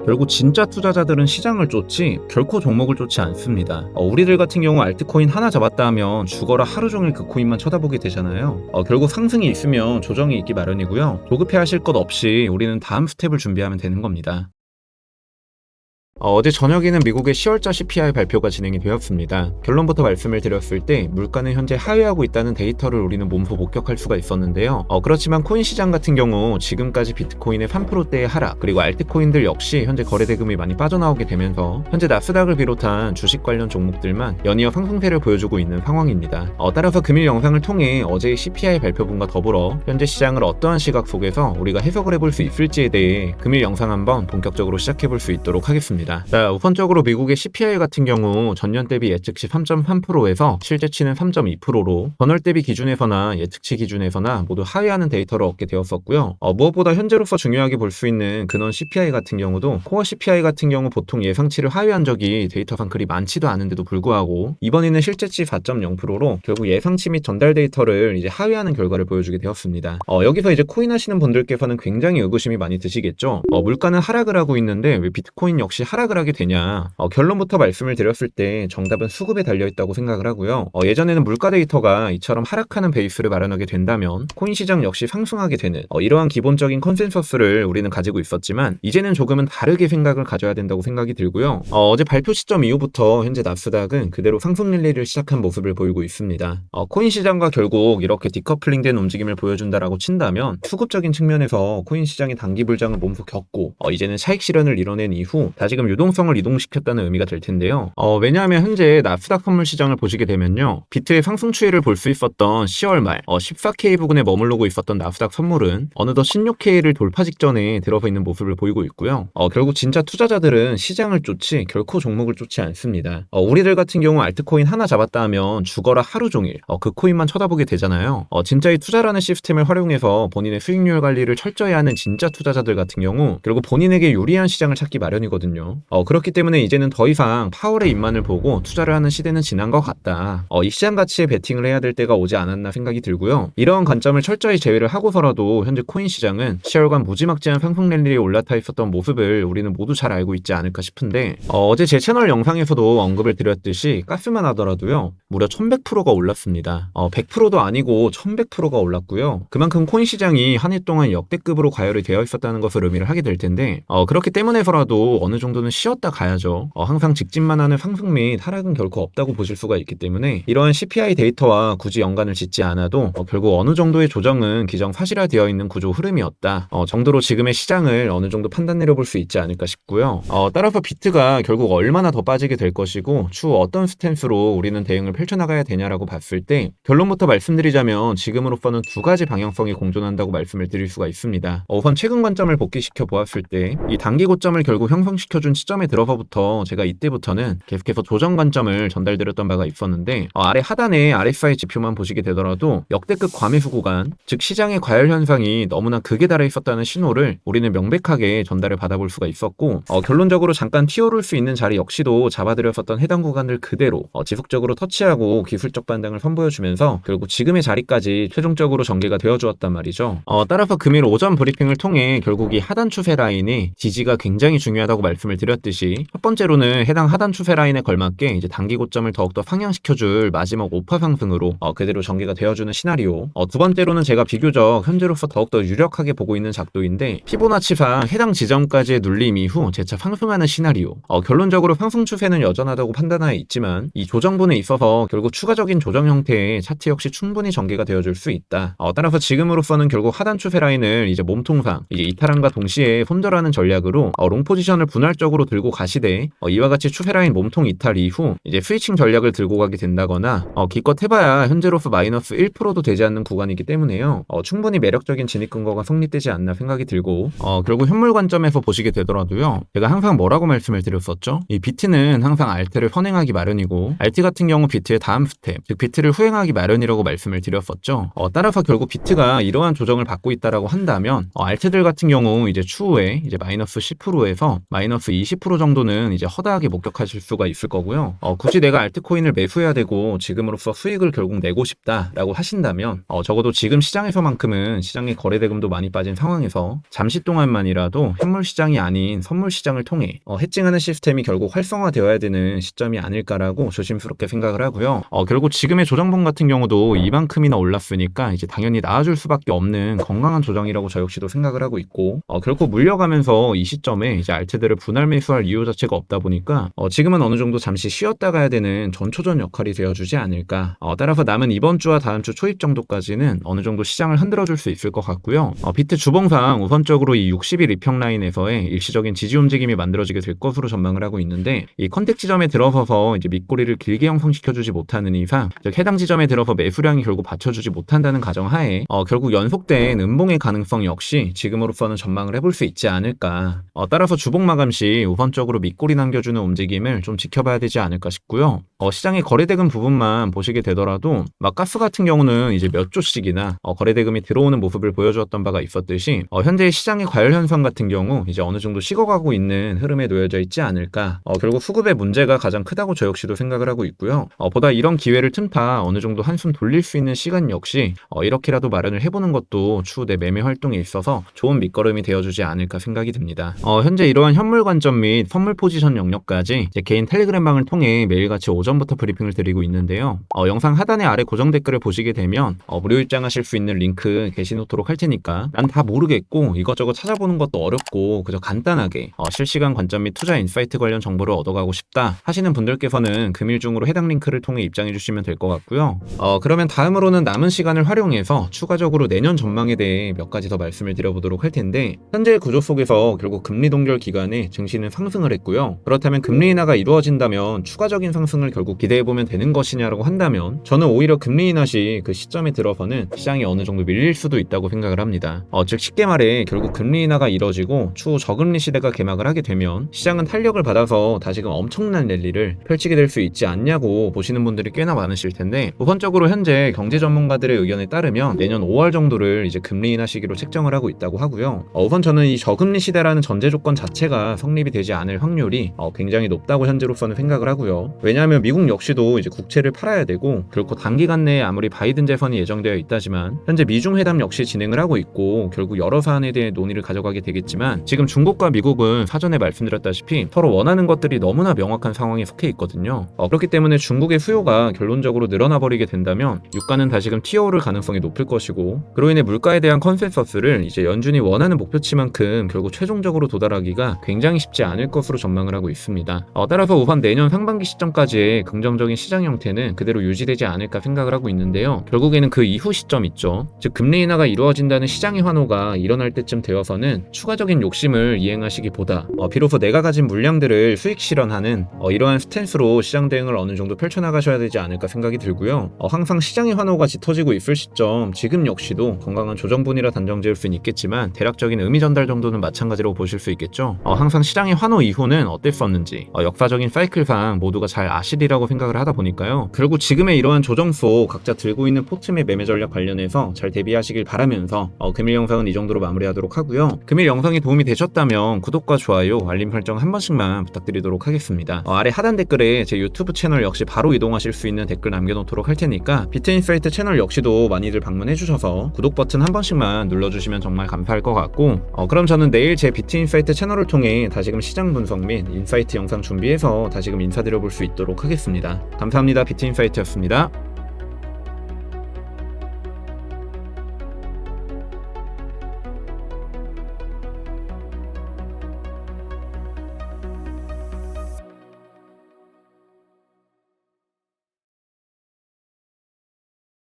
결국 진짜 투자자들은 시장을 쫓지 결코 종목을 쫓지 않습니다. 우리들 같은 경우 알트코인 하나 잡았다 하면 죽어라 하루 종일 그 코인만 쳐다보게 되잖아요. 결국 상승이 있으면 조정이 있기 마련이고요. 조급해 하실 것 없이 우리는 다음 스텝을 준비하면 되는 겁니다. 어제 저녁에는 미국의 10월자 CPI 발표가 진행이 되었습니다. 결론부터 말씀을 드렸을 때 물가는 현재 하회하고 있다는 데이터를 우리는 몸소 목격할 수가 있었는데요. 그렇지만 코인 시장 같은 경우 지금까지 비트코인의 3%대의 하락, 그리고 알트코인들 역시 현재 거래대금이 많이 빠져나오게 되면서 현재 나스닥을 비롯한 주식 관련 종목들만 연이어 상승세를 보여주고 있는 상황입니다. 따라서 금일 영상을 통해 어제의 CPI 발표분과 더불어 현재 시장을 어떠한 시각 속에서 우리가 해석을 해볼 수 있을지에 대해 금일 영상 한번 본격적으로 시작해볼 수 있도록 하겠습니다. 자, 우선적으로 미국의 CPI 같은 경우 전년 대비 예측치 3.3%에서 실제치는 3.2%로 전월 대비 기준에서나 예측치 기준에서나 모두 하회하는 데이터를 얻게 되었었고요. 무엇보다 현재로서 중요하게 볼 수 있는 근원 CPI 같은 경우도 코어 CPI 같은 경우 보통 예상치를 하회한 적이 데이터상 그리 많지도 않은데도 불구하고 이번에는 실제치 4.0%로 결국 예상치 및 전달 데이터를 이제 하회하는 결과를 보여주게 되었습니다. 여기서 이제 코인 하시는 분들께서는 굉장히 의구심이 많이 드시겠죠. 물가는 하락을 하고 있는데 왜 비트코인 역시 하락을 하게 되냐. 결론부터 말씀을 드렸을 때 정답은 수급에 달려있다고 생각을 하고요. 예전에는 물가 데이터가 이처럼 하락하는 베이스를 마련하게 된다면 코인 시장 역시 상승하게 되는 이러한 기본적인 컨센서스를 우리는 가지고 있었지만 이제는 조금은 다르게 생각을 가져야 된다고 생각이 들고요. 어제 발표 시점 이후부터 현재 나스닥은 그대로 상승 랠리를 시작한 모습을 보이고 있습니다. 코인 시장과 결국 이렇게 디커플링된 움직임을 보여준다라고 친다면 수급적인 측면에서 코인 시장의 단기 불장을 몸소 겪고 이제는 차익 실현을 이뤄낸 이후 다시금 유동성을 이동시켰다는 의미가 될 텐데요. 왜냐하면 현재 나스닥 선물 시장을 보시게 되면요. 비트의 상승 추이를 볼 수 있었던 10월 말 14K 부근에 머무르고 있었던 나스닥 선물은 어느덧 16K를 돌파 직전에 들어서 있는 모습을 보이고 있고요. 결국 진짜 투자자들은 시장을 쫓지 결코 종목을 쫓지 않습니다. 우리들 같은 경우 알트코인 하나 잡았다 하면 죽어라 하루 종일 그 코인만 쳐다보게 되잖아요. 진짜의 투자라는 시스템을 활용해서 본인의 수익률 관리를 철저히 하는 진짜 투자자들 같은 경우 결국 본인에게 유리한 시장을 찾기 마련이거든요. 그렇기 때문에 이제는 더 이상 파월의 입만을 보고 투자를 하는 시대는 지난 것 같다. 이 시장 가치에 베팅을 해야 될 때가 오지 않았나 생각이 들고요. 이러한 관점을 철저히 제외를 하고서라도 현재 코인 시장은 10월간 무지막지한 상승 랠리에 올라타 있었던 모습을 우리는 모두 잘 알고 있지 않을까 싶은데 어제 제 채널 영상에서도 언급을 드렸듯이 가스만 하더라도요. 무려 1100%가 올랐습니다. 100%도 아니고 1100%가 올랐고요. 그만큼 코인 시장이 한 해 동안 역대급으로 과열이 되어 있었다는 것을 의미를 하게 될 텐데 그렇기 때문에서라도 어느 정도는 쉬었다 가야죠. 항상 직진만 하는 상승 및 하락은 결코 없다고 보실 수가 있기 때문에 이러한 CPI 데이터와 굳이 연관을 짓지 않아도 결국 어느 정도의 조정은 기정사실화되어 있는 구조 흐름이었다 정도로 지금의 시장을 어느 정도 판단 내려볼 수 있지 않을까 싶고요. 따라서 비트가 결국 얼마나 더 빠지게 될 것이고 추후 어떤 스탠스로 우리는 대응을 펼쳐나가야 되냐라고 봤을 때 결론부터 말씀드리자면 지금으로서는 두 가지 방향성이 공존한다고 말씀을 드릴 수가 있습니다. 우선 최근 관점을 복귀시켜 보았을 때 이 단기 고점을 결국 형성시켜준 시점에 들어서부터 제가 이때부터는 계속해서 조정 관점을 전달드렸던 바가 있었는데 아래 하단의 RSI 지표만 보시게 되더라도 역대급 과매수 구간, 즉 시장의 과열 현상이 너무나 극에 달해 있었다는 신호를 우리는 명백하게 전달을 받아볼 수가 있었고 결론적으로 잠깐 튀어오를 수 있는 자리 역시도 잡아드렸었던 해당 구간을 그대로 지속적으로 터치하고 기술적 반등을 선보여주면서 결국 지금의 자리까지 최종적으로 전개가 되어주었단 말이죠. 따라서 금일 오전 브리핑을 통해 결국 이 하단 추세 라인이 지지가 굉장히 중요하다고 말씀을 드렸듯이 첫 번째로는 해당 하단 추세 라인에 걸맞게 이제 단기 고점을 더욱더 상향시켜줄 마지막 오파 상승으로 그대로 전개가 되어주는 시나리오. 두 번째로는 제가 비교적 현재로서 더욱더 유력하게 보고 있는 작도인데 피보나치상 해당 지점까지의 눌림 이후 재차 상승하는 시나리오. 결론적으로 상승 추세는 여전하다고 판단하에 있지만 이 조정분에 있어서 결국 추가적인 조정 형태의 차트 역시 충분히 전개가 되어줄 수 있다. 따라서 지금으로서는 결국 하단 추세 라인을 이제 몸통상 이제 이탈함과 동시에 손절하는 전략으로 롱 포지션을 분할적으로 들고 가시되 이와 같이 추세 라인 몸통 이탈 이후 이제 스위칭 전략을 들고 가게 된다거나 기껏 해봐야 현재로서 마이너스 1%도 되지 않는 구간이기 때문에요. 충분히 매력적인 진입 근거가 성립되지 않나 생각이 들고 결국 현물 관점에서 보시게 되더라도요. 제가 항상 뭐라고 말씀을 드렸었죠? 이 비트는 항상 알트를 선행하기 마련이고 알트 같은 경우 비트의 다음 스텝, 즉 비트를 후행하기 마련이라고 말씀을 드렸었죠. 따라서 결국 비트가 이러한 조정을 받고 있다라고 한다면 알트들 같은 경우 이제 추후에 이제 마이너스 10%에서 마이너스 거의 20% 정도는 이제 허다하게 목격하실 수가 있을 거고요. 굳이 내가 알트코인을 매수해야 되고 지금으로서 수익을 결국 내고 싶다라고 하신다면 적어도 지금 시장에서만큼은 시장의 거래대금도 많이 빠진 상황에서 잠시 동안만이라도 현물 시장이 아닌 선물 시장을 통해 해칭하는 시스템이 결국 활성화되어야 되는 시점이 아닐까라고 조심스럽게 생각을 하고요. 결국 지금의 조정봉 같은 경우도 이만큼이나 올랐으니까 이제 당연히 나아줄 수밖에 없는 건강한 조정이라고 저 역시도 생각을 하고 있고, 결코 물려가면서 이 시점에 이제 알트들을 분할 매수할 이유 자체가 없다 보니까 지금은 어느 정도 잠시 쉬었다 가야 되는 전초전 역할이 되어주지 않을까. 따라서 남은 이번 주와 다음 주 초입 정도까지는 어느 정도 시장을 흔들어줄 수 있을 것 같고요. 비트 주봉상 우선적으로 이 60일 이평 라인에서의 일시적인 지지 움직임이 만들어지게 될 것으로 전망을 하고 있는데, 이 컨택 지점에 들어서서 이제 밑꼬리를 길게 형성시켜주지 못하는 이상, 즉 해당 지점에 들어서 매수량이 결국 받쳐주지 못한다는 가정하에 결국 연속된 음봉의 가능성 역시 지금으로서는 전망을 해볼 수 있지 않을까. 따라서 주봉 마감 시 우선적으로 밑꼬리 남겨주는 움직임을 좀 지켜봐야 되지 않을까 싶고요. 시장의 거래대금 부분만 보시게 되더라도 가스 같은 경우는 이제 몇 조씩이나 거래대금이 들어오는 모습을 보여주었던 바가 있었듯이 현재 시장의 과열 현상 같은 경우 이제 어느 정도 식어가고 있는 흐름에 놓여져 있지 않을까. 결국 수급의 문제가 가장 크다고 저 역시도 생각을 하고 있고요. 보다 이런 기회를 틈타 어느 정도 한숨 돌릴 수 있는 시간 역시 이렇게라도 마련을 해보는 것도 추후 내 매매 활동에 있어서 좋은 밑거름이 되어주지 않을까 생각이 듭니다. 현재 이러한 현물 관점 및 선물 포지션 영역까지 제 개인 텔레그램방을 통해 매일같이 오전부터 브리핑을 드리고 있는데요. 영상 하단에 아래 고정 댓글을 보시게 되면 무료 입장하실 수 있는 링크 게시놓도록 할 테니까, 난 다 모르겠고 이것저것 찾아보는 것도 어렵고 그저 간단하게 실시간 관점 및 투자 인사이트 관련 정보를 얻어가고 싶다 하시는 분들께서는 금일 중으로 해당 링크를 통해 입장해 주시면 될 것 같고요. 그러면 다음으로는 남은 시간을 활용해서 추가적으로 내년 전망에 대해 몇 가지 더 말씀을 드려보도록 할 텐데, 현재 구조 속에서 결국 금리 동결 기간에 증시는 상승을 했고요. 그렇다면 금리 인하가 이루어진다면 추가적인 상승을 결국 기대해보면 되는 것이냐라고 한다면, 저는 오히려 금리 인하 시 그 시점에 들어서는 시장이 어느 정도 밀릴 수도 있다고 생각을 합니다. 즉 쉽게 말해 결국 금리 인하가 이뤄지고 추후 저금리 시대가 개막을 하게 되면 시장은 탄력을 받아서 다시금 엄청난 랠리를 펼치게 될 수 있지 않냐고 보시는 분들이 꽤나 많으실 텐데, 우선적으로 현재 경제 전문가들의 의견에 따르면 내년 5월 정도를 이제 금리 인하 시기로 책정을 하고 있다고 하고요. 우선 저는 이 저금리 시대라는 전제 조건 자체가 성립이 되지 않을 확률이 굉장히 높다고 현재로서는 생각을 하고요. 왜냐하면 미국 역시도 이제 국채를 팔아야 되고, 결코 단기간 내에 아무리 바이든 재선이 예정되어 있다지만 현재 미중 회담 역시 진행을 하고 있고 결국 여러 사안에 대해 논의를 가져가게 되겠지만, 지금 중국과 미국은 사전에 말씀드렸다시피 서로 원하는 것들이 너무나 명확한 상황에 속해 있거든요. 그렇기 때문에 중국의 수요가 결론적으로 늘어나 버리게 된다면 유가는 다시금 튀어오를 가능성이 높을 것이고, 그로 인해 물가에 대한 컨센서스를 이제 연준이 원하는 목표치만큼 결국 최종적으로 도달하기가 굉장히 쉽지 않을 것으로 전망을 하고 있습니다. 따라서 우선 내년 상반기 시점까지의 긍정적인 시장 형태는 그대로 유지되지 않을까 생각을 하고 있는데요. 결국에는 그 이후 시점 있죠. 즉 금리 인하가 이루어진다는 시장의 환호가 일어날 때쯤 되어서는 추가적인 욕심을 이행하시기보다 비로소 내가 가진 물량들을 수익 실현하는 이러한 스탠스로 시장 대응을 어느 정도 펼쳐나가셔야 되지 않을까 생각이 들고요. 항상 시장의 환호가 짙어지고 있을 시점, 지금 역시도 건강한 조정분이라 단정 지을 수는 있겠지만 대략적인 의미 전달 정도는 마찬가지로 보실 수 있겠죠. 항상 시장의 환호 이후는 어땠었는지 역사적인 사이클상 모두가 잘 아시리라고 생각을 하다 보니까요. 결국 지금의 이러한 조정 속 각자 들고 있는 포트의 매매 전략 관련해서 잘 대비하시길 바라면서 금일 영상은 이 정도로 마무리하도록 하고요. 금일 영상이 도움이 되셨다면 구독과 좋아요, 알림 설정 한 번씩만 부탁드리도록 하겠습니다. 아래 하단 댓글에 제 유튜브 채널 역시 바로 이동하실 수 있는 댓글 남겨놓도록 할 테니까 비트인사이트 채널 역시도 많이들 방문해주셔서 구독 버튼 한 번씩만 눌러주시면 정말 감사할 것 같고, 그럼 저는 내일 제 비트인사이트 채널을 통해 다시금 시장 분석 및 인사이트 영상 준비해서 다시금 인사드려볼 수 있도록 하겠습니다. 감사합니다. 비트인사이트였습니다.